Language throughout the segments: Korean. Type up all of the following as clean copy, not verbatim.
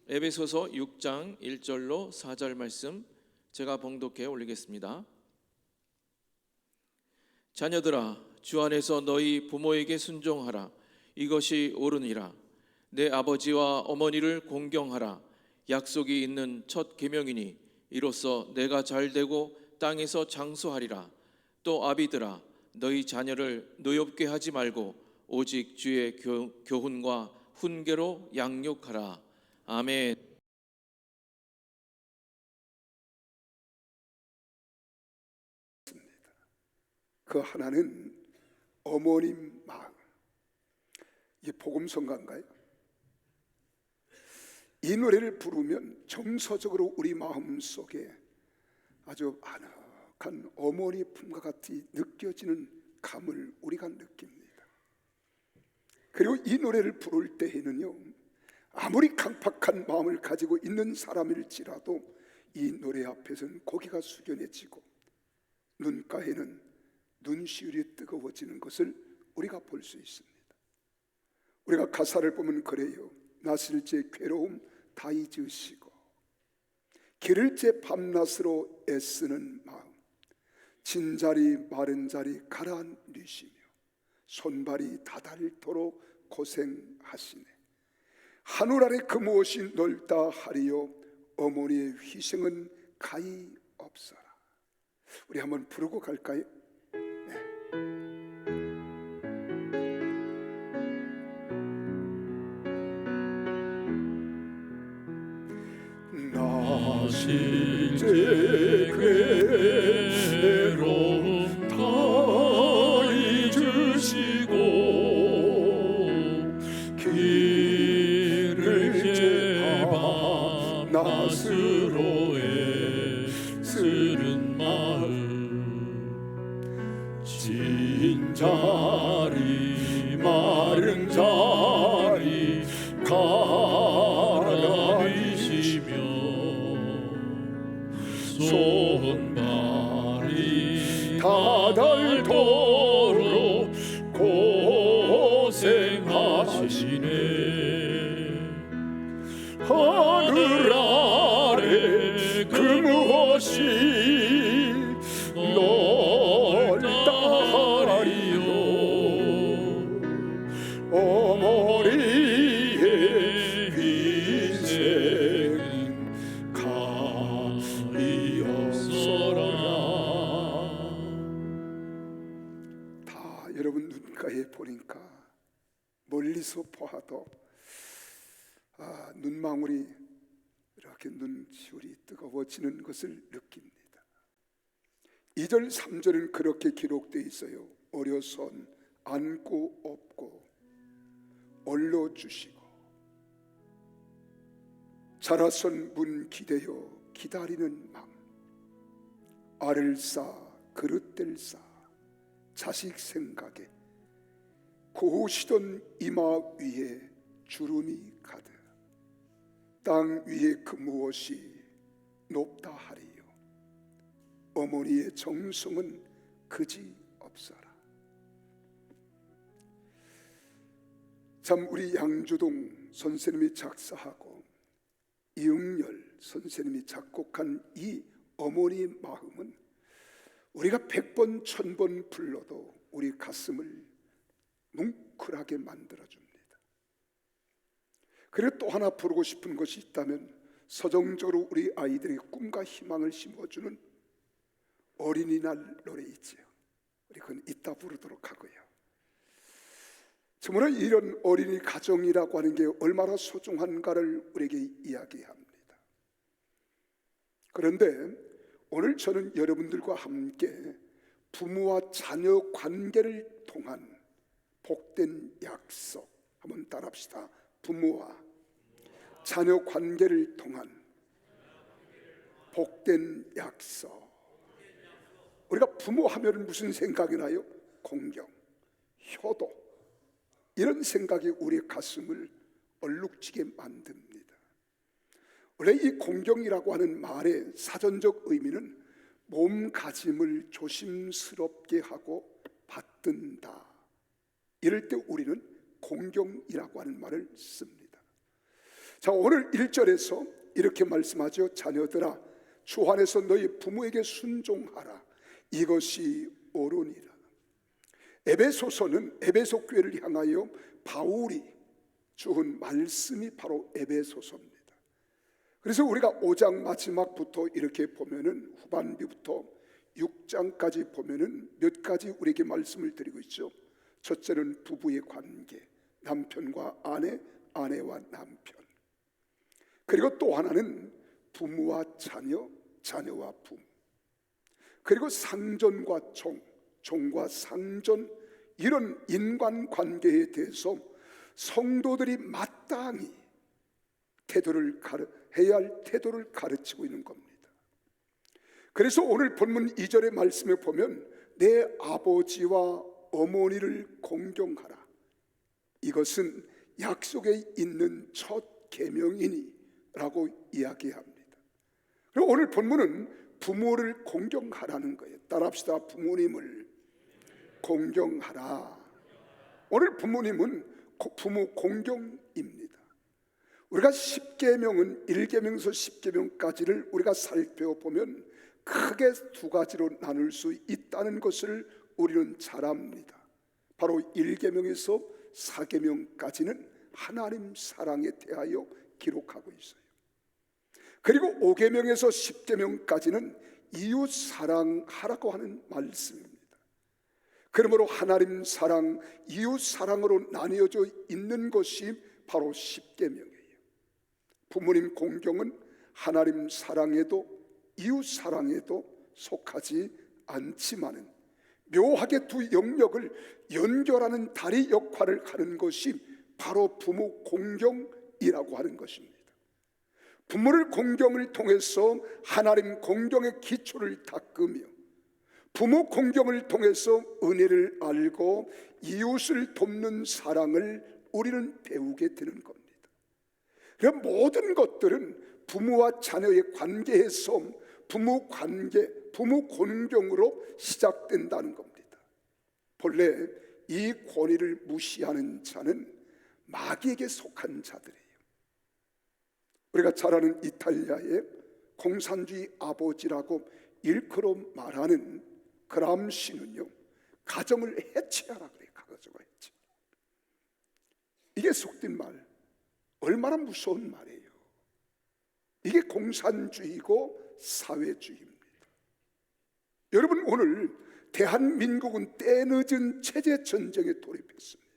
에베소서 6장 1절로 4절 말씀 제가 봉독해 올리겠습니다. 자녀들아, 주 안에서 너희 부모에게 순종하라. 이것이 옳으니라. 내 아버지와 어머니를 공경하라. 약속이 있는 첫 계명이니 이로써 내가 잘되고 땅에서 장수하리라. 또 아비들아, 너희 자녀를 노엽게 하지 말고 오직 주의 교훈과 훈계로 양육하라. 아멘. 그 하나는 어머님 마음. 이게 복음성가인가요? 이 노래를 부르면 정서적으로 우리 마음 속에 아주 아늑한 어머니 품과 같이 느껴지는 감을 우리가 느낍니다. 그리고 이 노래를 부를 때에는요, 아무리 강팍한 마음을 가지고 있는 사람일지라도 이 노래 앞에서는 고개가 숙연해지고 눈가에는 눈시울이 뜨거워지는 것을 우리가 볼 수 있습니다. 우리가 가사를 보면 그래요. 나실제 괴로움 다 잊으시고 기를제 밤낮으로 애쓰는 마음, 진자리 마른 자리 가라앉으시며 손발이 다닳도록 고생하시네. 하늘 아래 그 무엇이 넓다 하리요 어머니의 희생은 가히 없어라. 우리 한번 부르고 갈까요? 나실제 괴로움 다 잊으시고 기를제 밤낮으로 애쓰는 마음, 진자리 마른 자리 가라앉으시며 손발이 다닳도록 고생하시네. 하늘 아래 그 무엇이 넓다 하리요 어머니의 희생은 가히 없어라. 다 여러분 눈가에 보니까 멀리서 보아도 눈망울이 이렇게 눈시울이 뜨거워지는 것을 느낍니다. 2절 3절은 그렇게 기록되어 있어요. 어려선 안고 업고 얼러주시고 자라선 문 기대어 기다리는 맘, 알을 싸 그릇들 싸 자식 생각에 고우시던 이마 위에 주름이 가득 땅 위에 그 무엇이 높다 하리요 어머니의 정성은 그지 없어라. 참 우리 양주동 선생님이 작사하고 이응열 선생님이 작곡한 이 어머니의 마음은 우리가 100번 1000번 불러도 우리 가슴을 뭉클하게 만들어줍니다. 그리고 또 하나 부르고 싶은 것이 있다면 서정적으로 우리 아이들의 꿈과 희망을 심어주는 어린이날 노래 있지요. 우리 그건 이따 부르도록 하고요. 정말 이런 어린이 가정이라고 하는 게 얼마나 소중한가를 우리에게 이야기합니다. 그런데 오늘 저는 여러분들과 함께 부모와 자녀 관계를 통한 복된 약속 한번 따라합시다. 부모와 자녀 관계를 통한 복된 약속. 우리가 부모 하면 무슨 생각이 나요? 공경, 효도, 이런 생각이 우리의 가슴을 얼룩지게 만듭니다. 원래 이 공경이라고 하는 말의 사전적 의미는 몸가짐을 조심스럽게 하고 받든다, 이럴 때 우리는 공경이라고 하는 말을 씁니다. 자, 오늘 1절에서 이렇게 말씀하죠. 자녀들아, 주 안에서 너희 부모에게 순종하라. 이것이 옳으니라. 에베소서는 에베소 교회를 향하여 바울이 주은 말씀이 바로 에베소서입니다. 그래서 우리가 5장 마지막부터 이렇게 보면은 후반부부터 6장까지 보면은 몇 가지 우리에게 말씀을 드리고 있죠. 첫째는 부부의 관계, 남편과 아내, 아내와 남편. 그리고 또 하나는 부모와 자녀, 자녀와 부모. 그리고 상전과 종, 종과 상전, 이런 인간관계에 대해서 성도들이 마땅히 해야 할 태도를 가르치고 있는 겁니다. 그래서 오늘 본문 2절의 말씀에 보면 내 아버지와 어머니를 공경하라. 이것은 약속에 있는 첫 계명이니 라고 이야기합니다. 그리고 오늘 본문은 부모를 공경하라는 거예요. 따라합시다. 부모님을 공경하라. 오늘 부모님은 부모 공경입니다. 우리가 10계명은 1계명에서 10계명까지를 우리가 살펴보면 크게 두 가지로 나눌 수 있다는 것을 우리는 잘 압니다. 바로 1계명에서 4계명까지는 하나님 사랑에 대하여 기록하고 있어요. 그리고 5계명에서 10계명까지는 이웃 사랑하라고 하는 말씀입니다. 그러므로 하나님 사랑, 이웃 사랑으로 나뉘어져 있는 것이 바로 10계명이에요. 부모님 공경은 하나님 사랑에도 이웃 사랑에도 속하지 않지만은 묘하게 두 영역을 연결하는 다리 역할을 하는 것이 바로 부모 공경이라고 하는 것입니다. 부모를 공경을 통해서 하나님 공경의 기초를 닦으며 부모 공경을 통해서 은혜를 알고 이웃을 돕는 사랑을 우리는 배우게 되는 겁니다. 그럼 모든 것들은 부모와 자녀의 관계에서 부모 관계, 부모 공경으로 시작된다는 겁니다. 본래 이 권위를 무시하는 자는 마귀에게 속한 자들이에요. 우리가 잘 아는 이탈리아의 공산주의 아버지라고 일컬어 말하는 그람시는요, 가정을 해체하라 그래요. 가정을 해체. 이게 속된 말, 얼마나 무서운 말이에요. 이게 공산주의고 사회주의입니다. 여러분, 오늘 대한민국은 때늦은 체제전쟁에 돌입했습니다.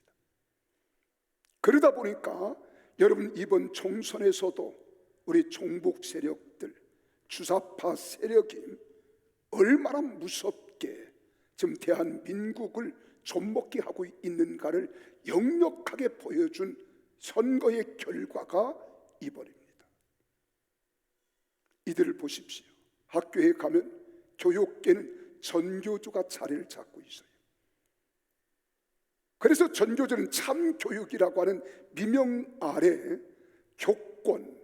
그러다 보니까 여러분, 이번 총선에서도 우리 종북 세력들, 주사파 세력이 얼마나 무섭게 지금 대한민국을 좀먹게 하고 있는가를 역력하게 보여준 선거의 결과가 이번입니다. 이들을 보십시오. 학교에 가면 교육계는 전교조가 자리를 잡고 있어요. 그래서 전교조는 참교육이라고 하는 미명 아래 교권,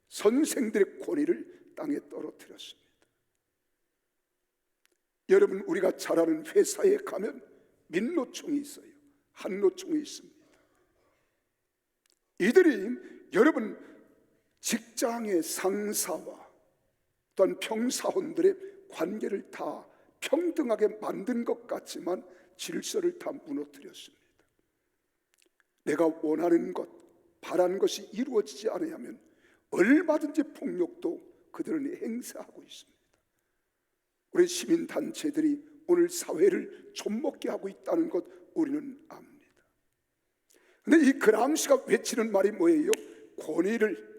선생들의 권위를 땅에 떨어뜨렸습니다. 여러분, 우리가 잘 아는 회사에 가면 민노총이 있어요. 한노총이 있습니다. 이들이 여러분 직장의 상사와 또한 평사원들의 관계를 다 평등하게 만든 것 같지만 질서를 다 무너뜨렸습니다. 내가 원하는 것, 바라는 것이 이루어지지 않으면 얼마든지 폭력도 그들은 행사하고 있습니다. 우리 시민단체들이 오늘 사회를 좀먹게 하고 있다는 것 우리는 압니다. 그런데 이 그람시가 외치는 말이 뭐예요? 권위를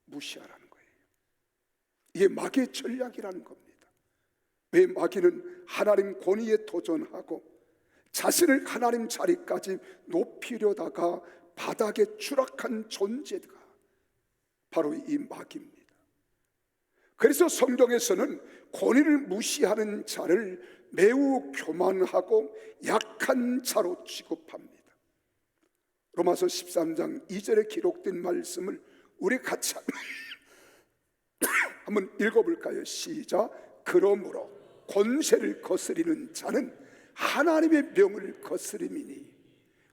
무시하라는 거예요. 이게 마귀의 전략이라는 겁니다. 왜 마귀는 하나님 권위에 도전하고 자신을 하나님 자리까지 높이려다가 바닥에 추락한 존재가 바로 이 마귀입니다. 그래서 성경에서는 권위를 무시하는 자를 매우 교만하고 약한 자로 취급합니다. 로마서 13장 2절에 기록된 말씀을 우리 같이 한번 읽어볼까요? 시작. 그러므로 권세를 거스리는 자는 하나님의 명을 거스림이니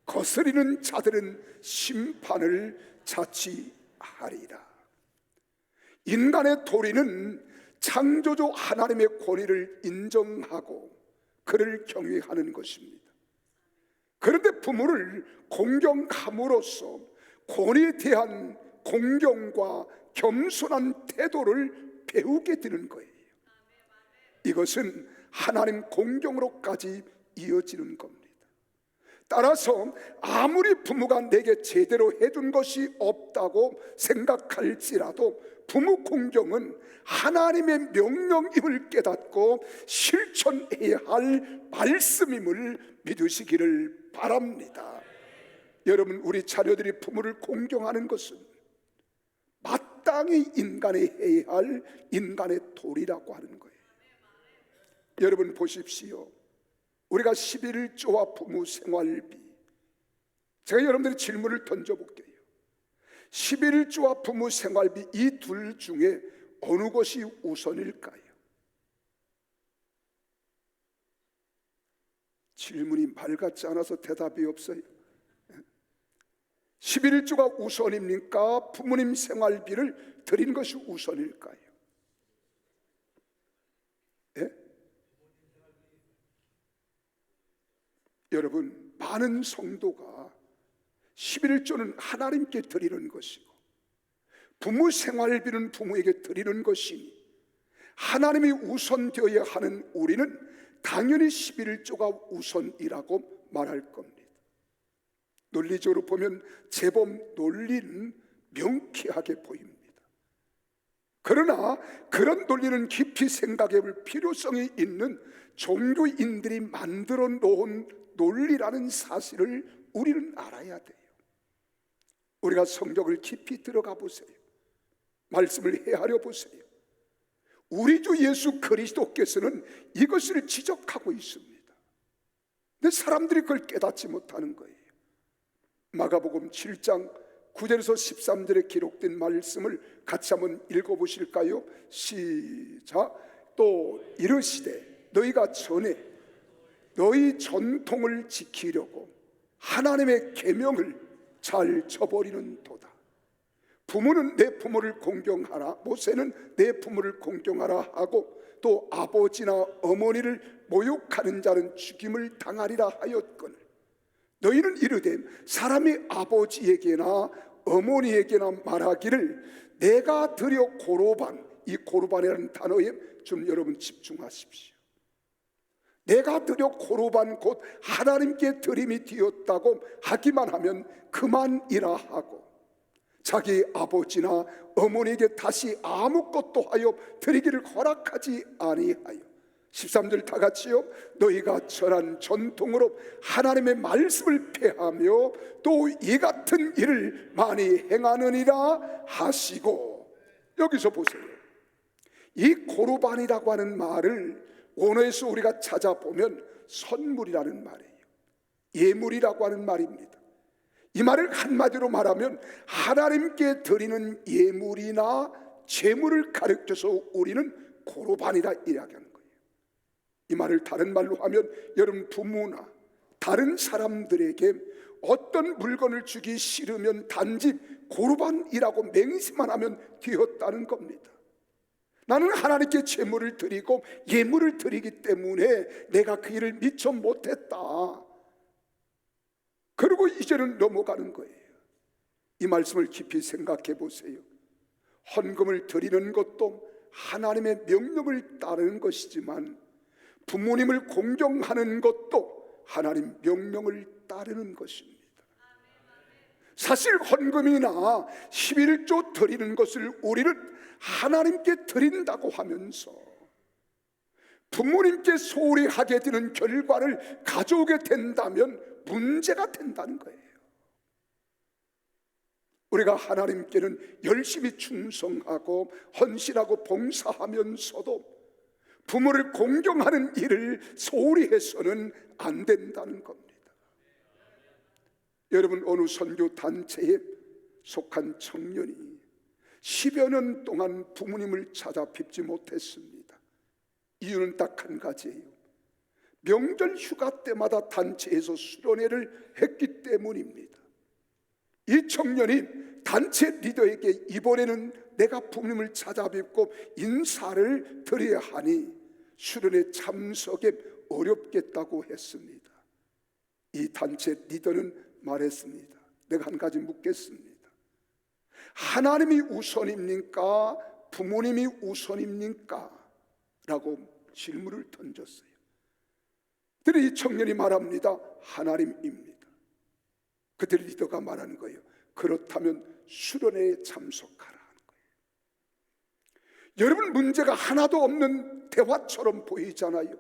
거스리는 자들은 심판을 자취하리라. 인간의 도리는 창조주 하나님의 권위를 인정하고 그를 경외하는 것입니다. 그런데 부모를 공경함으로써 권위에 대한 공경과 겸손한 태도를 배우게 되는 거예요. 이것은 하나님 공경으로까지 이어지는 겁니다. 따라서 아무리 부모가 내게 제대로 해준 것이 없다고 생각할지라도 부모 공경은 하나님의 명령임을 깨닫고 실천해야 할 말씀임을 믿으시기를 바랍니다. 여러분, 우리 자녀들이 부모를 공경하는 것은 마땅히 인간이 해야 할 인간의 도리라고 하는 거예요. 여러분 보십시오. 우리가 11조와 부모 생활비, 제가 여러분들의 질문을 던져볼게요. 11조와 부모 생활비, 이 둘 중에 어느 것이 우선일까요? 질문이 말 같지 않아서 대답이 없어요. 11조가 우선입니까? 부모님 생활비를 드린 것이 우선일까요? 예? 여러분, 많은 성도가 11조는 하나님께 드리는 것이고 부모 생활비는 부모에게 드리는 것이니 하나님이 우선되어야 하는 우리는 당연히 11조가 우선이라고 말할 겁니다. 논리적으로 보면 제법 논리는 명쾌하게 보입니다. 그러나 그런 논리는 깊이 생각해 볼 필요성이 있는 종교인들이 만들어 놓은 논리라는 사실을 우리는 알아야 돼요. 우리가 성경을 깊이 들어가 보세요. 말씀을 헤아려 보세요. 우리 주 예수 그리스도께서는 이것을 지적하고 있습니다. 근데 사람들이 그걸 깨닫지 못하는 거예요. 마가복음 7장 9절에서 13절에 기록된 말씀을 같이 한번 읽어보실까요? 시작. 또 이르시되 너희가 전에 너희 전통을 지키려고 하나님의 계명을 잘 저버리는 도다. 부모는 내 부모를 공경하라, 모세는 내 부모를 공경하라 하고 또 아버지나 어머니를 모욕하는 자는 죽임을 당하리라 하였거늘 너희는 이르되 사람이 아버지에게나 어머니에게나 말하기를 내가 드려 고로반, 이 고로반이라는 단어에 좀 여러분 집중하십시오. 내가 드려 고로반 곧 하나님께 드림이 되었다고 하기만 하면 그만이라 하고 자기 아버지나 어머니에게 다시 아무것도 하여 드리기를 허락하지 아니하여 13절 다 같이요. 너희가 전한 전통으로 하나님의 말씀을 폐하며 또 이 같은 일을 많이 행하느니라 하시고, 여기서 보세요. 이 고르반이라고 하는 말을 원어에서 우리가 찾아보면 선물이라는 말이에요. 예물이라고 하는 말입니다. 이 말을 한마디로 말하면 하나님께 드리는 예물이나 제물을 가르쳐서 우리는 고르반이라 이야기하는 거예요. 이 말을 다른 말로 하면 여러분 부모나 다른 사람들에게 어떤 물건을 주기 싫으면 단지 고르반이라고 맹세만 하면 되었다는 겁니다. 나는 하나님께 제물을 드리고 예물을 드리기 때문에 내가 그 일을 미처 못했다. 그리고 이제는 넘어가는 거예요. 이 말씀을 깊이 생각해 보세요. 헌금을 드리는 것도 하나님의 명령을 따르는 것이지만 부모님을 공경하는 것도 하나님 명령을 따르는 것입니다. 사실 헌금이나 11조 드리는 것을 우리는 하나님께 드린다고 하면서 부모님께 소홀히 하게 되는 결과를 가져오게 된다면 문제가 된다는 거예요. 우리가 하나님께는 열심히 충성하고 헌신하고 봉사하면서도 부모를 공경하는 일을 소홀히 해서는 안 된다는 겁니다. 여러분, 어느 선교 단체에 속한 청년이 10여 년 동안 부모님을 찾아 뵙지 못했습니다. 이유는 딱 한 가지예요. 명절 휴가 때마다 단체에서 수련회를 했기 때문입니다. 이 청년이 단체 리더에게 이번에는 내가 부모님을 찾아뵙고 인사를 드려야 하니 수련회 참석에 어렵겠다고 했습니다. 이 단체 리더는 말했습니다. 내가 한 가지 묻겠습니다. 하나님이 우선입니까? 부모님이 우선입니까? 라고 질문을 던졌어요. 그런데 이 청년이 말합니다. 하나님입니다. 그때 리더가 말하는 거예요. 그렇다면 수련회에 참석하라 하는 거예요. 여러분, 문제가 하나도 없는 대화처럼 보이잖아요.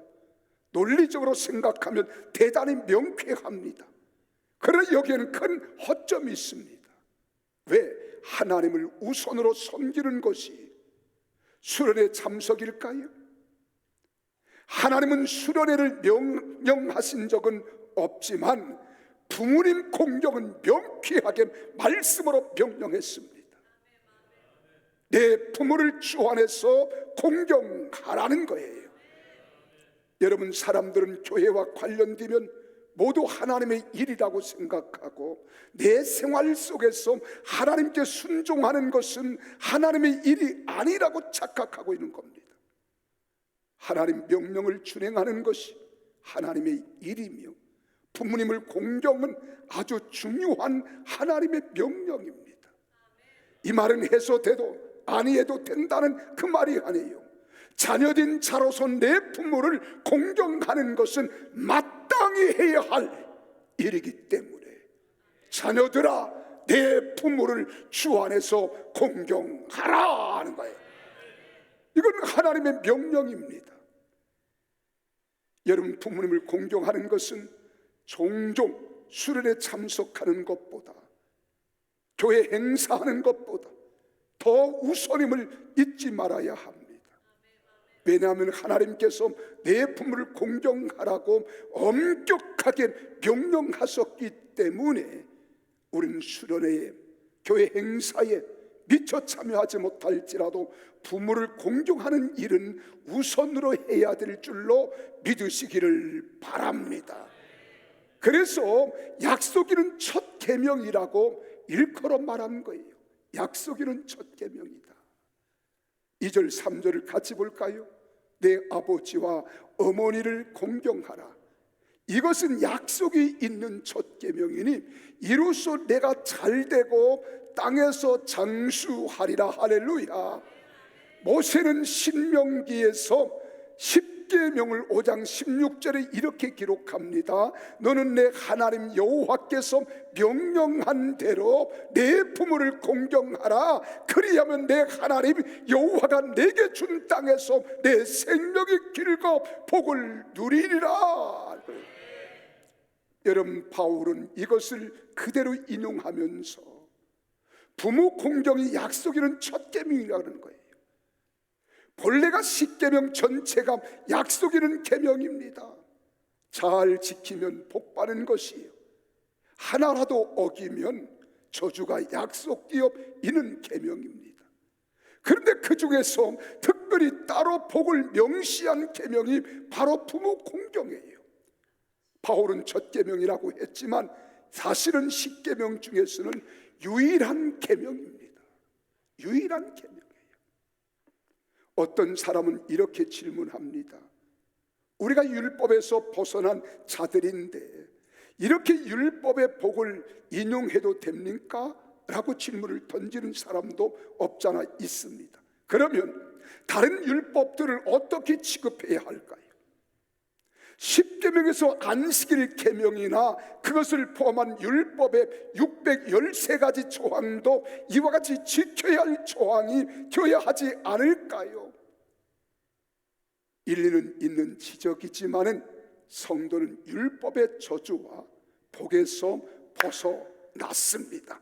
논리적으로 생각하면 대단히 명쾌합니다. 그러나 여기에는 큰 허점이 있습니다. 왜? 하나님을 우선으로 섬기는 것이 수련회 참석일까요? 하나님은 수련회를 명령하신 적은 없지만 부모님 공경은 명쾌하게 말씀으로 명령했습니다. 내 부모를 주 안에서 공경하라는 거예요. 여러분, 사람들은 교회와 관련되면 모두 하나님의 일이라고 생각하고 내 생활 속에서 하나님께 순종하는 것은 하나님의 일이 아니라고 착각하고 있는 겁니다. 하나님 명령을 준행하는 것이 하나님의 일이며 부모님을 공경은 아주 중요한 하나님의 명령입니다. 이 말은 해서 돼도 아니해도 된다는 그 말이 아니에요. 자녀된 자로서 내 부모를 공경하는 것은 마땅히 해야 할 일이기 때문에 자녀들아, 내 부모를 주 안에서 공경하라 하는 거예요. 이건 하나님의 명령입니다. 여러분, 부모님을 공경하는 것은 종종 수련회 참석하는 것보다, 교회 행사하는 것보다 더 우선임을 잊지 말아야 합니다. 왜냐하면 하나님께서 내 부모를 공경하라고 엄격하게 명령하셨기 때문에 우리는 수련회에, 교회 행사에 미처 참여하지 못할지라도 부모를 공경하는 일은 우선으로 해야 될 줄로 믿으시기를 바랍니다. 그래서 약속이는 첫 계명이라고 일컬어 말한 거예요. 약속이는 첫 계명이다. 2절 3절을 같이 볼까요? 내 아버지와 어머니를 공경하라. 이것은 약속이 있는 첫 계명이니 이로써 내가 잘되고 땅에서 장수하리라. 할렐루야. 모세는 신명기에서 10계명을 5장 16절에 이렇게 기록합니다. 너는 내 하나님 여호와께서 명령한 대로 내 부모를 공경하라. 그리하면 내 하나님 여호와가 내게 준 땅에서 내 생명이 길고 복을 누리리라. 여러분, 바울은 이것을 그대로 인용하면서 부모 공경이 약속이는 첫 계명이라는 거예요. 본래가 10계명 전체가 약속이는 계명입니다. 잘 지키면 복 받는 것이요, 하나라도 어기면 저주가 약속되어 있는 계명입니다. 그런데 그 중에서 특별히 따로 복을 명시한 계명이 바로 부모 공경이에요. 바울은 첫 계명이라고 했지만 사실은 10계명 중에서는 유일한 계명입니다. 유일한 계명. 어떤 사람은 이렇게 질문합니다. 우리가 율법에서 벗어난 자들인데 이렇게 율법의 복을 인용해도 됩니까? 라고 질문을 던지는 사람도 없잖아 있습니다. 그러면 다른 율법들을 어떻게 취급해야 할까요? 10계명에서 안식일 계명이나 그것을 포함한 율법의 613가지 조항도 이와 같이 지켜야 할 조항이 되어야 하지 않을까요? 일리는 있는 지적이지만은 성도는 율법의 저주와 복에서 벗어났습니다.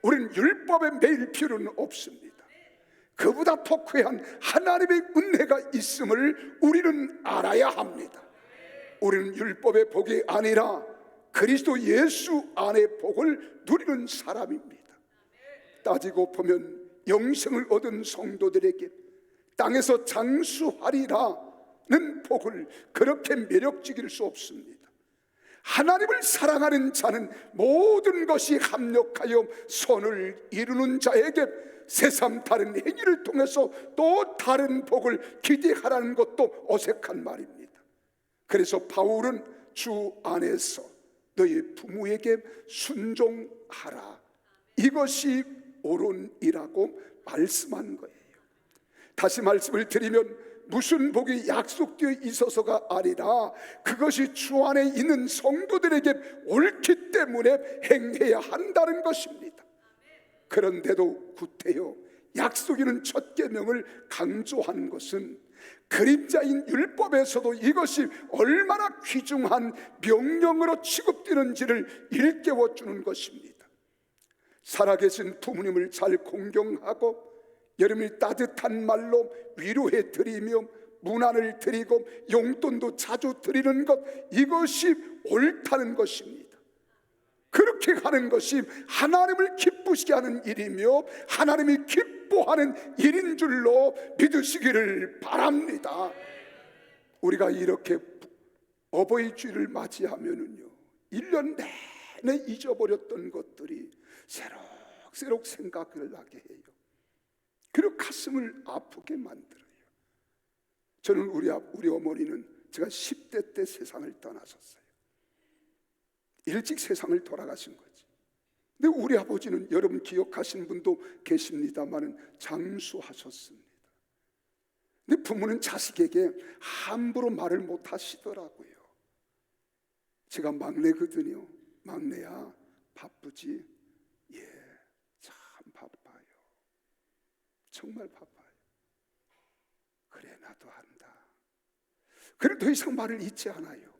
우리는 율법에 매일 필요는 없습니다. 그보다 더 귀한 하나님의 은혜가 있음을 우리는 알아야 합니다. 우리는 율법의 복이 아니라 그리스도 예수 안의 복을 누리는 사람입니다. 따지고 보면 영생을 얻은 성도들에게 땅에서 장수하리라 복을 그렇게 매력적일 수 없습니다. 하나님을 사랑하는 자는 모든 것이 합력하여 선을 이루는 자에게 새삼 다른 행위를 통해서 또 다른 복을 기대하라는 것도 어색한 말입니다. 그래서 바울은 주 안에서 너희 부모에게 순종하라, 이것이 옳으니라고 말씀한 거예요. 다시 말씀을 드리면 무슨 복이 약속되어 있어서가 아니라 그것이 주 안에 있는 성도들에게 옳기 때문에 행해야 한다는 것입니다. 그런데도 구태여 약속 있는 첫 계명을 강조한 것은 그림자인 율법에서도 이것이 얼마나 귀중한 명령으로 취급되는지를 일깨워 주는 것입니다. 살아계신 부모님을 잘 공경하고 여러분이 따뜻한 말로 위로해 드리며 문안을 드리고 용돈도 자주 드리는 것, 이것이 옳다는 것입니다. 그렇게 하는 것이 하나님을 기쁘시게 하는 일이며 하나님이 기뻐하는 일인 줄로 믿으시기를 바랍니다. 우리가 이렇게 어버이 주일을 맞이하면은요, 1년 내내 잊어버렸던 것들이 새록새록 생각을 나게 해요. 그리고 가슴을 아프게 만들어요. 저는 우리 어머니는 제가 10대 때 세상을 떠나셨어요. 일찍 세상을 돌아가신 거지. 근데 우리 아버지는 여러분 기억하시는 분도 계십니다만은 장수하셨습니다. 근데 부모는 자식에게 함부로 말을 못 하시더라고요. 제가 막내거든요. 막내야, 바쁘지? 예, 참 바빠요. 정말 바빠요. 그래, 나도 한다. 그래, 더 이상 말을 잊지 않아요.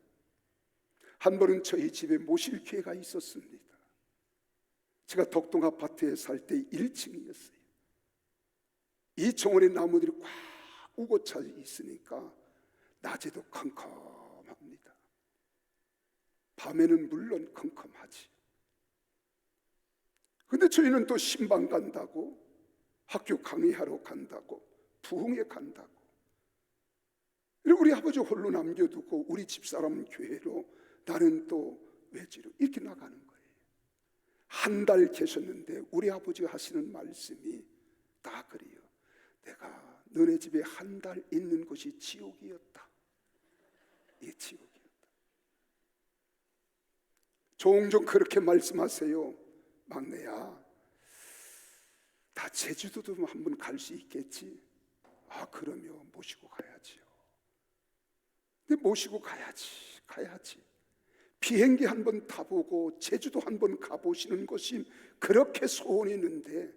한 번은 저희 집에 모실 기회가 있었습니다. 제가 덕동 아파트에 살 때 1층이었어요. 이 정원에 나무들이 꽉 우거차 있으니까 낮에도 컴컴합니다. 밤에는 물론 컴컴하지. 근데 저희는 또 신방 간다고, 학교 강의하러 간다고, 부흥회 간다고, 우리 아버지 홀로 남겨두고 우리 집사람 교회로, 나는 또 외지로 이렇게 나가는 거예요. 한 달 계셨는데 우리 아버지가 하시는 말씀이 다 그래요. 내가 너네 집에 한 달 있는 곳이 지옥이었다. 이게 지옥이었다. 종종 그렇게 말씀하세요. 막내야, 다 제주도도 한번 갈 수 있겠지? 아, 그러면 모시고 가야지요. 근데 모시고 가야지. 비행기 한번 타보고 제주도 한번 가보시는 것이 그렇게 소원이 있는데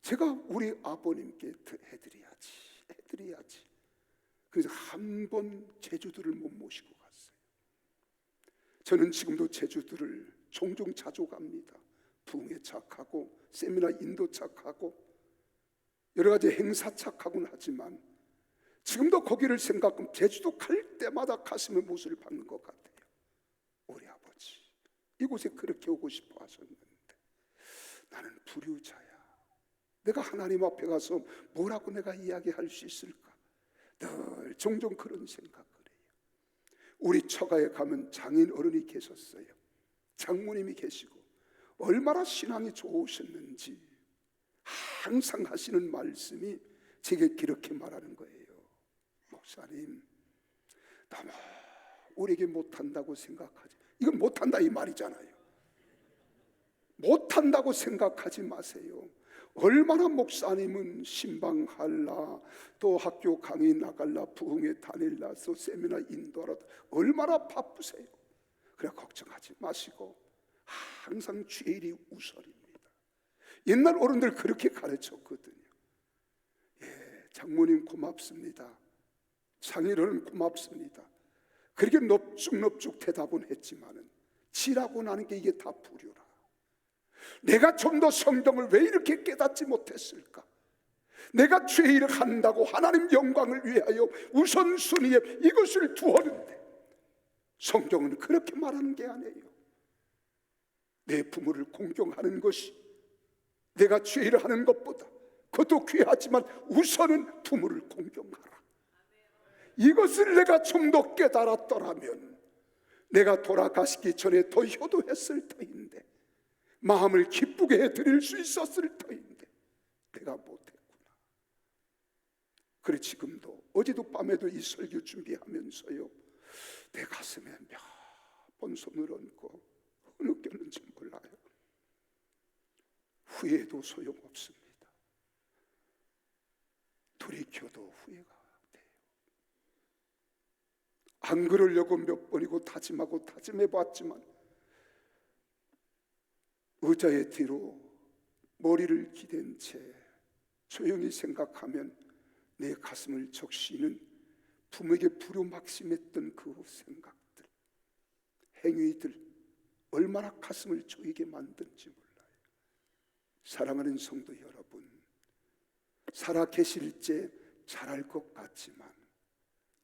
제가 우리 아버님께 해드려야지. 그래서 한 번 제주도를 못 모시고 갔어요. 저는 지금도 제주도를 종종 자주 갑니다. 부흥회 착하고 세미나 인도 착하고 여러 가지 행사 착하곤 하지만 지금도 거기를 생각하면 제주도 갈 때마다 가슴에 못을 박는 것 같아요. 우리 아버지 이곳에 그렇게 오고 싶어 하셨는데 나는 불효자야. 내가 하나님 앞에 가서 뭐라고 내가 이야기할 수 있을까? 늘 종종 그런 생각을 해요. 우리 처가에 가면 장인 어른이 계셨어요. 장모님이 계시고 얼마나 신앙이 좋으셨는지 항상 하시는 말씀이 제게 그렇게 말하는 거예요. 목사님, 너무 우리에게 못한다고 생각하지. 이건 못한다 이 말이잖아요. 못한다고 생각하지 마세요. 얼마나 목사님은 신방할라, 또 학교 강의 나갈라, 부흥회 다닐라, 또 세미나 인도하라, 얼마나 바쁘세요. 그래 걱정하지 마시고 항상 주일이 우선입니다. 옛날 어른들 그렇게 가르쳤거든요. 예, 장모님 고맙습니다. 장인어른 고맙습니다. 그렇게 넙죽넙죽 대답은 했지만은 지라고 나는 게 이게 다 불효라. 내가 좀 더 성경을 왜 이렇게 깨닫지 못했을까? 내가 죄일을 한다고 하나님 영광을 위하여 우선순위에 이것을 두었는데 성경은 그렇게 말하는 게 아니에요. 내 부모를 공경하는 것이 내가 죄일을 하는 것보다 그것도 귀하지만 우선은 부모를 공경하라. 이것을 내가 좀 더 깨달았더라면 내가 돌아가시기 전에 더 효도했을 터인데, 마음을 기쁘게 해드릴 수 있었을 터인데 내가 못했구나. 그래 지금도 어제도 밤에도 이 설교 준비하면서요, 내 가슴에 몇 번 손을 얹고 흐느꼈는지 몰라요. 후회도 소용없습니다. 돌이켜도 후회가 돼요. 안 그러려고 몇 번이고 다짐하고 다짐해봤지만 의자의 뒤로 머리를 기댄 채 조용히 생각하면 내 가슴을 적시는 부모에게 부려막심했던 그 생각들, 행위들 얼마나 가슴을 조이게 만든지 몰라요. 사랑하는 성도 여러분, 살아 계실지 잘할 것 같지만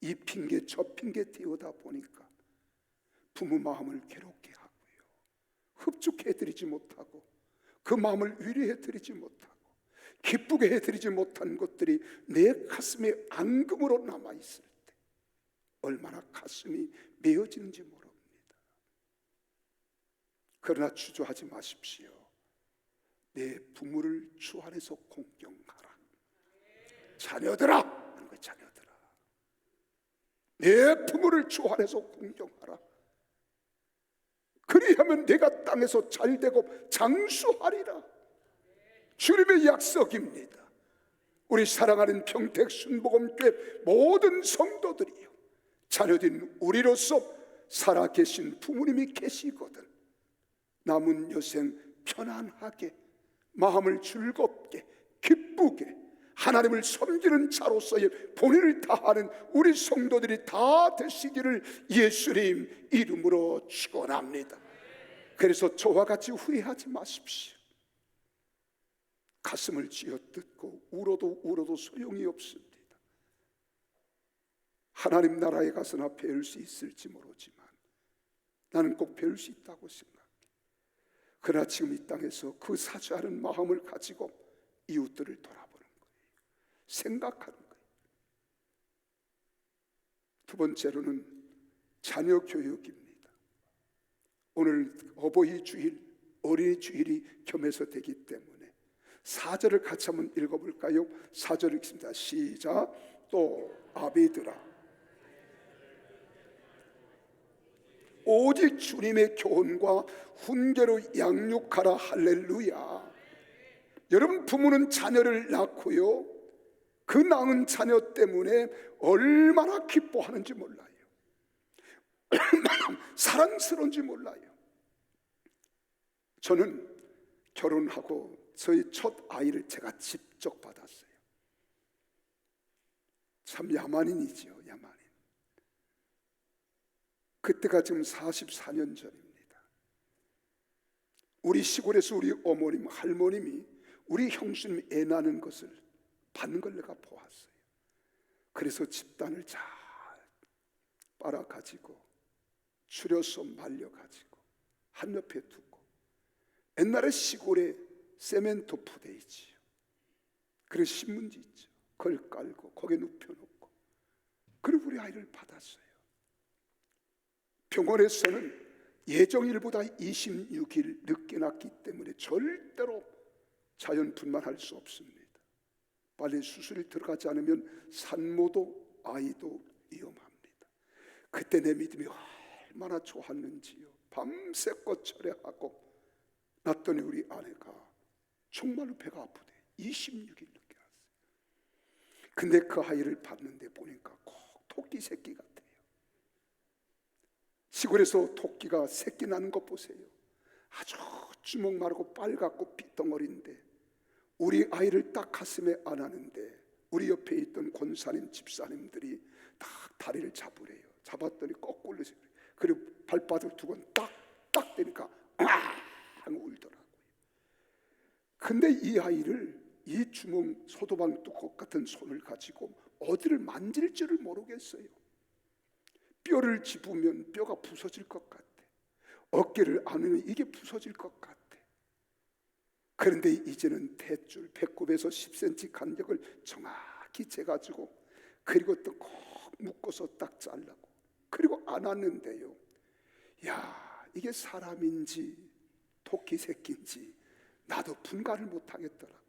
이 핑계 저 핑계 띄우다 보니까 부모 마음을 괴롭게 하고요, 흡족해드리지 못하고 그 마음을 위로해드리지 못하고 기쁘게 해드리지 못한 것들이 내 가슴에 앙금으로 남아있을 때 얼마나 가슴이 메어지는지 모릅니다. 그러나 주저하지 마십시오. 내 부모를 주 안에서 공경하라. 자녀들아, 하는 거예요. 자녀들아, 내 부모를 주 안에서 공경하라. 그리하면 내가 땅에서 잘되고 장수하리라. 주님의 약속입니다. 우리 사랑하는 평택 순복음교회 모든 성도들이요, 자녀된 우리로서 살아계신 부모님이 계시거든 남은 여생 편안하게, 마음을 즐겁게 기쁘게 하나님을 섬기는 자로서의 본의를 다하는 우리 성도들이 다 되시기를 예수님 이름으로 축원합니다. 그래서 저와 같이 후회하지 마십시오. 가슴을 쥐어뜯고 울어도 소용이 없습니다. 하나님 나라에 가서나 배울 수 있을지 모르지만 나는 꼭 배울 수 있다고 생각해. 그러나 지금 이 땅에서 그 사죄하는 마음을 가지고 이웃들을 돌아보는 거예요. 생각하는 거예요. 두 번째로는 자녀 교육입니다. 오늘 어버이 주일, 어린이 주일이 겸해서 되기 때문에 4절을 같이 한번 읽어볼까요? 4절 읽습니다. 시작. 또 아비들아, 오직 주님의 교훈과 훈계로 양육하라. 할렐루야. 여러분, 부모는 자녀를 낳고요, 그 낳은 자녀 때문에 얼마나 기뻐하는지 몰라요. 사랑스러운지 몰라요. 저는 결혼하고 저희 첫 아이를 제가 직접 받았어요. 참 야만인이지요, 야만인. 그때가 지금 44년 전입니다. 우리 시골에서 우리 어머님, 할머님이 우리 형수님 애 낳는 것을 받는 걸 내가 보았어요. 그래서 집단을 잘 빨아가지고 추려서 말려가지고 한 옆에 두고, 옛날에 시골에 세멘토 푸대이지요. 그래서 신문지 있죠. 그걸 깔고 거기에 눕혀놓고, 그리고 우리 아이를 받았어요. 병원에서는 예정일보다 26일 늦게 낳기 때문에 절대로 자연 분만할 수 없습니다. 빨리 수술이 들어가지 않으면 산모도 아이도 위험합니다. 그때 내 믿음이 얼마나 좋았는지요. 밤새껏 철회하고 났더니 우리 아내가 정말로 배가 아프대. 26일 늦게 왔어요. 근데 그 아이를 봤는데 보니까 꼭 토끼 새끼 같아요. 시골에서 토끼가 새끼 나는 것 보세요. 아주 주먹 마르고 빨갛고 핏덩어리인데 우리 아이를 딱 가슴에 안았는데 우리 옆에 있던 권사님 집사님들이 딱 다리를 잡으래요. 잡았더니 거꾸로, 그리고 발바닥 두 건 딱딱 대니까 하고 울더라고요. 근데 이 아이를 이 주먹 소도방 뚜껑 같은 손을 가지고 어디를 만질 줄을 모르겠어요. 뼈를 집으면 뼈가 부서질 것 같아. 어깨를 안으면 이게 부서질 것 같아. 그런데 이제는 대줄 배꼽에서 10cm 간격을 정확히 재가지고, 그리고 또 꼭 묶어서 딱 잘라고 그리고 안았는데요, 야, 이게 사람인지 토끼 새끼인지 나도 분간을 못하겠더라고요.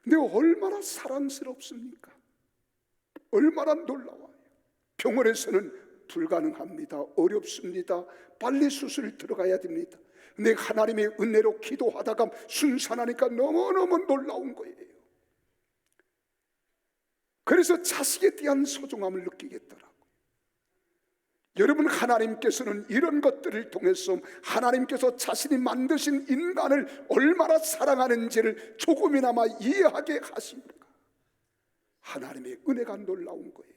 근데 얼마나 사랑스럽습니까? 얼마나 놀라워요. 병원에서는 불가능합니다, 어렵습니다, 빨리 수술 들어가야 됩니다. 근데 하나님의 은혜로 기도하다가 순산하니까 너무너무 놀라운 거예요. 그래서 자식에 대한 소중함을 느끼겠더라고요. 여러분, 하나님께서는 이런 것들을 통해서 하나님께서 자신이 만드신 인간을 얼마나 사랑하는지를 조금이나마 이해하게 하십니까? 하나님의 은혜가 놀라운 거예요.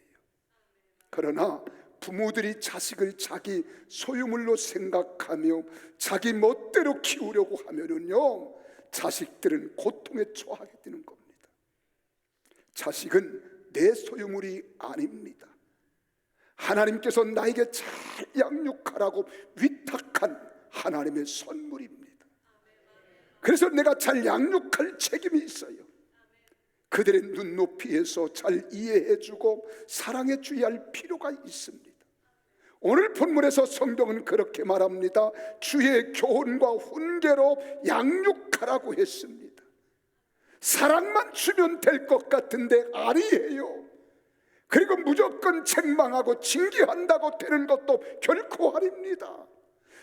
그러나 부모들이 자식을 자기 소유물로 생각하며 자기 멋대로 키우려고 하면은요, 자식들은 고통에 처하게 되는 겁니다. 자식은 내 소유물이 아닙니다. 하나님께서 나에게 잘 양육하라고 위탁한 하나님의 선물입니다. 그래서 내가 잘 양육할 책임이 있어요. 그들의 눈높이에서 잘 이해해주고 사랑해 줘야 할 필요가 있습니다. 오늘 본문에서 성경은 그렇게 말합니다. 주의 교훈과 훈계로 양육하라고 했습니다. 사랑만 주면 될 것 같은데 아니에요. 그리고 무조건 책망하고 징계한다고 되는 것도 결코 아닙니다.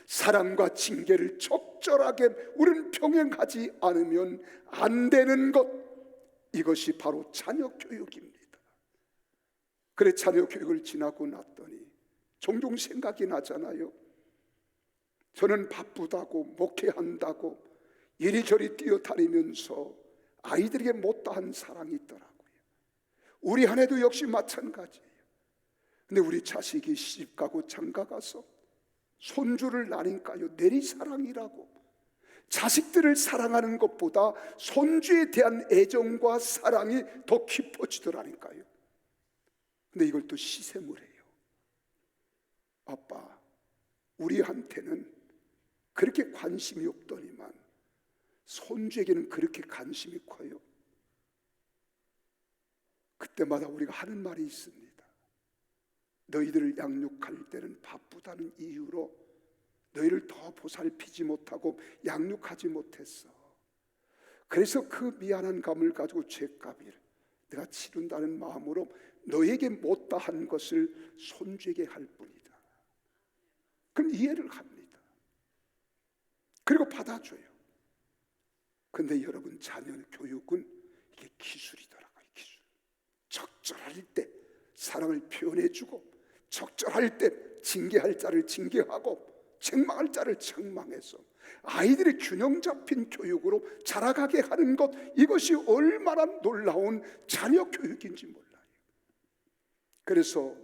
사랑과 징계를 적절하게 우리는 병행하지 않으면 안 되는 것, 이것이 바로 자녀 교육입니다. 그래, 자녀 교육을 지나고 났더니 종종 생각이 나잖아요. 저는 바쁘다고 목회한다고 이리저리 뛰어다니면서 아이들에게 못다한 사랑이 있더라고요. 우리 아내도 역시 마찬가지예요. 근데 우리 자식이 시집가고 장가가서 손주를 낳으니까요, 내리사랑이라고 자식들을 사랑하는 것보다 손주에 대한 애정과 사랑이 더 깊어지더라니까요. 근데 이걸 또 시샘을 해요. 아빠, 우리한테는 그렇게 관심이 없더니만 손주에게는 그렇게 관심이 커요. 그때마다 우리가 하는 말이 있습니다. 너희들을 양육할 때는 바쁘다는 이유로 너희를 더 보살피지 못하고 양육하지 못했어. 그래서 그 미안한 감을 가지고 죄값을 내가 치른다는 마음으로 너에게 못다한 것을 손주에게 할 뿐이다. 그럼 이해를 합니다. 그리고 받아줘요. 근데 여러분, 자녀 교육은 이게 기술이더라고요. 기술. 적절할 때 사랑을 표현해주고, 적절할 때 징계할 자를 징계하고, 책망할 자를 책망해서 아이들의 균형 잡힌 교육으로 자라가게 하는 것, 이것이 얼마나 놀라운 자녀 교육인지 몰라요. 그래서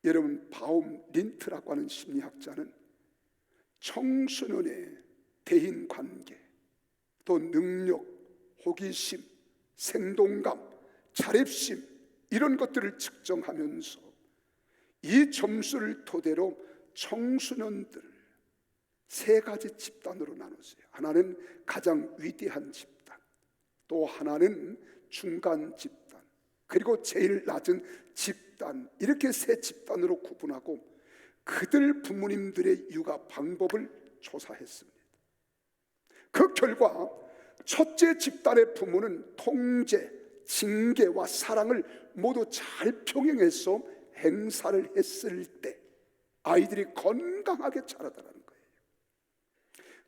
여러분, 바움 린트라고 하는 심리학자는 청소년의 대인관계, 또 능력, 호기심, 생동감, 자립심, 이런 것들을 측정하면서 이 점수를 토대로 청소년들을 세 가지 집단으로 나눴어요. 하나는 가장 위대한 집단, 또 하나는 중간 집단, 그리고 제일 낮은 집단, 이렇게 세 집단으로 구분하고 그들 부모님들의 육아 방법을 조사했습니다. 그 결과 첫째 집단의 부모는 통제, 징계와 사랑을 모두 잘 병행해서 행사를 했을 때 아이들이 건강하게 자라더라는 거예요.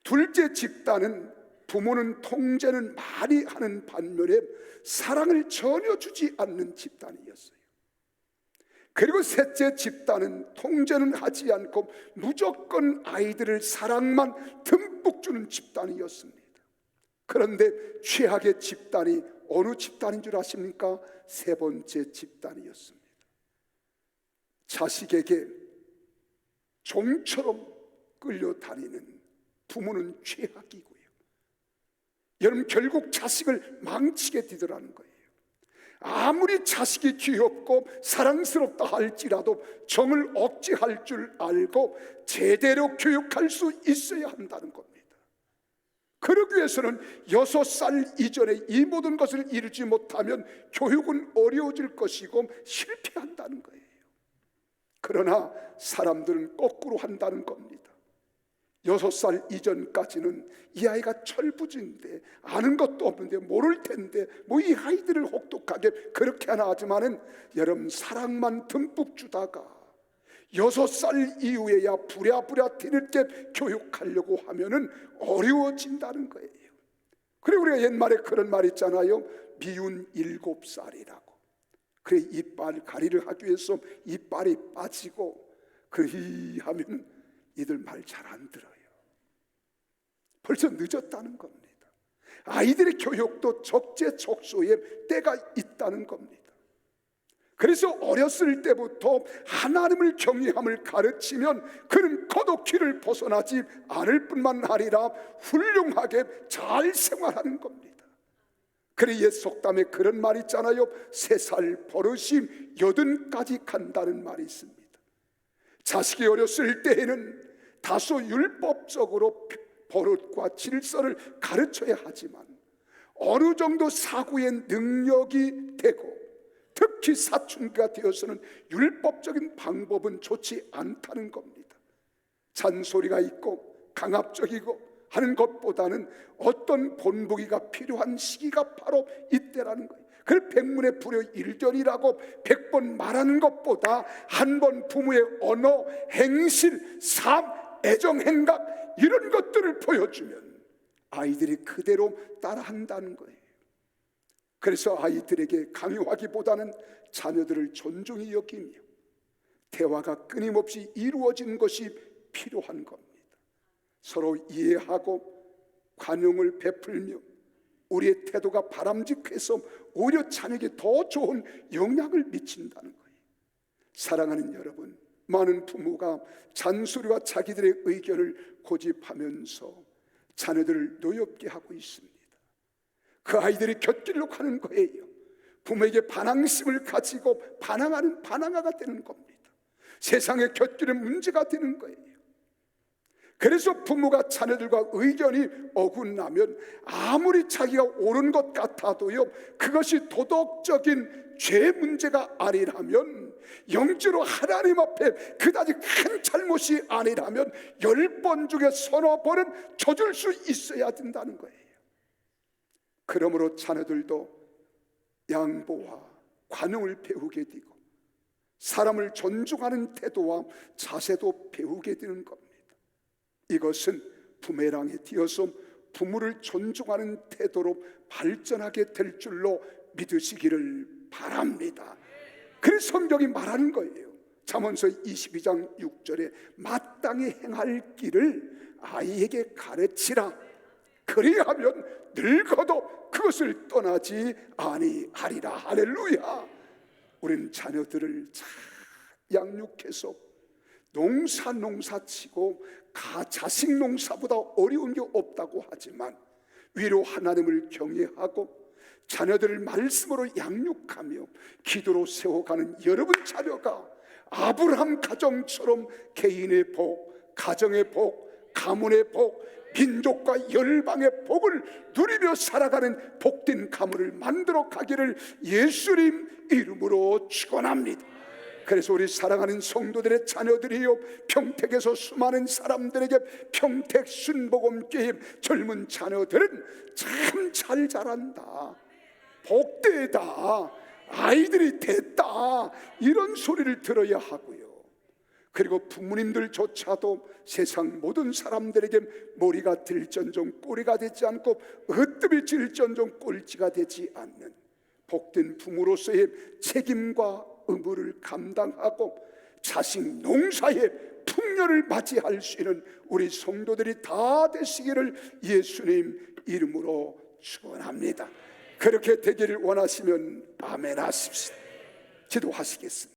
둘째 집단은 부모는 통제는 많이 하는 반면에 사랑을 전혀 주지 않는 집단이었어요. 그리고 셋째 집단은 통제는 하지 않고 무조건 아이들을 사랑만 듬뿍 주는 집단이었습니다. 그런데 최악의 집단이 어느 집단인 줄 아십니까? 세 번째 집단이었습니다. 자식에게 종처럼 끌려다니는 부모는 최악이고요. 여러분, 결국 자식을 망치게 되더라는 거예요. 아무리 자식이 귀엽고 사랑스럽다 할지라도 정을 억제할 줄 알고 제대로 교육할 수 있어야 한다는 겁니다. 그러기 위해서는 6살 이전에 이 모든 것을 이루지 못하면 교육은 어려워질 것이고 실패한다는 거예요. 그러나 사람들은 거꾸로 한다는 겁니다. 6살 이전까지는 이 아이가 철부지인데 아는 것도 없는데 모를 텐데 뭐 이 아이들을 혹독하게 그렇게 하나 하지만은 여러분, 사랑만 듬뿍 주다가 6살 이후에야 부랴부랴 뒤늦게 교육하려고 하면은 어려워진다는 거예요. 그리고 우리가 옛말에 그런 말 있잖아요. 미운 7살이라고. 그래, 이빨 가리를 하기 위해서 이빨이 빠지고 그리 하면 이들 말 잘 안 들어요. 벌써 늦었다는 겁니다. 아이들의 교육도 적재적소에 때가 있다는 겁니다. 그래서 어렸을 때부터 하나님을 경외함을 가르치면 그는 거독 길을 벗어나지 않을 뿐만 아니라 훌륭하게 잘 생활하는 겁니다. 그래, 옛 속담에 그런 말 있잖아요. 3살 버릇이 80까지 간다는 말이 있습니다. 자식이 어렸을 때에는 다소 율법적으로 버릇과 질서를 가르쳐야 하지만 어느 정도 사고의 능력이 되고 특히 사춘기가 되어서는 율법적인 방법은 좋지 않다는 겁니다. 잔소리가 있고 강압적이고 하는 것보다는 어떤 본보기가 필요한 시기가 바로 이때라는 거예요. 그걸 백문에 불여 일견이라고 100번 말하는 것보다 한 번 부모의 언어, 행실, 삶, 애정, 행각 이런 것들을 보여주면 아이들이 그대로 따라한다는 거예요. 그래서 아이들에게 강요하기보다는 자녀들을 존중히 여기며 대화가 끊임없이 이루어지는 것이 필요한 겁니다. 서로 이해하고 관용을 베풀며 우리의 태도가 바람직해서 오히려 자녀에게 더 좋은 영향을 미친다는 거예요. 사랑하는 여러분, 많은 부모가 잔소리와 자기들의 의견을 고집하면서 자녀들을 노엽게 하고 있습니다. 그 아이들이 곁길로 가는 거예요. 부모에게 반항심을 가지고 반항하는 반항아가 되는 겁니다. 세상의 곁길은 문제가 되는 거예요. 그래서 부모가 자녀들과 의견이 어긋나면 아무리 자기가 옳은 것 같아도요, 그것이 도덕적인 죄 문제가 아니라면, 영적으로 하나님 앞에 그다지 큰 잘못이 아니라면 10번 중에 서너 번은 져줄 수 있어야 된다는 거예요. 그러므로 자녀들도 양보와 관용을 배우게 되고 사람을 존중하는 태도와 자세도 배우게 되는 겁니다. 이것은 부메랑이 되어서 부모를 존중하는 태도로 발전하게 될 줄로 믿으시기를 바랍니다. 그래서 성경이 말하는 거예요. 잠언서 22장 6절에 마땅히 행할 길을 아이에게 가르치라. 그리하면 늙어도 그것을 떠나지 아니하리라. 할렐루야. 우리는 자녀들을 잘 양육해서 농사치고 자식 농사보다 어려운 게 없다고 하지만 위로 하나님을 경외하고 자녀들을 말씀으로 양육하며 기도로 세워가는 여러분 자녀가 아브라함 가정처럼 개인의 복, 가정의 복, 가문의 복, 민족과 열방의 복을 누리며 살아가는 복된 가문을 만들어 가기를 예수님 이름으로 축원합니다. 그래서 우리 사랑하는 성도들의 자녀들이요, 평택에서 수많은 사람들에게 평택 순복음교회 젊은 자녀들은 참 잘 자란다, 복되다, 아이들이 됐다, 이런 소리를 들어야 하고요. 그리고 부모님들조차도 세상 모든 사람들에게 머리가 들전정 꼬리가 되지 않고 으뜸이 질전정 꼴찌가 되지 않는 복된 부모로서의 책임과 의무를 감당하고 자식 농사의 풍년을 맞이할 수 있는 우리 성도들이 다 되시기를 예수님 이름으로 축원합니다. 그렇게 되기를 원하시면 아멘 하십시오. 기도하시겠습니다.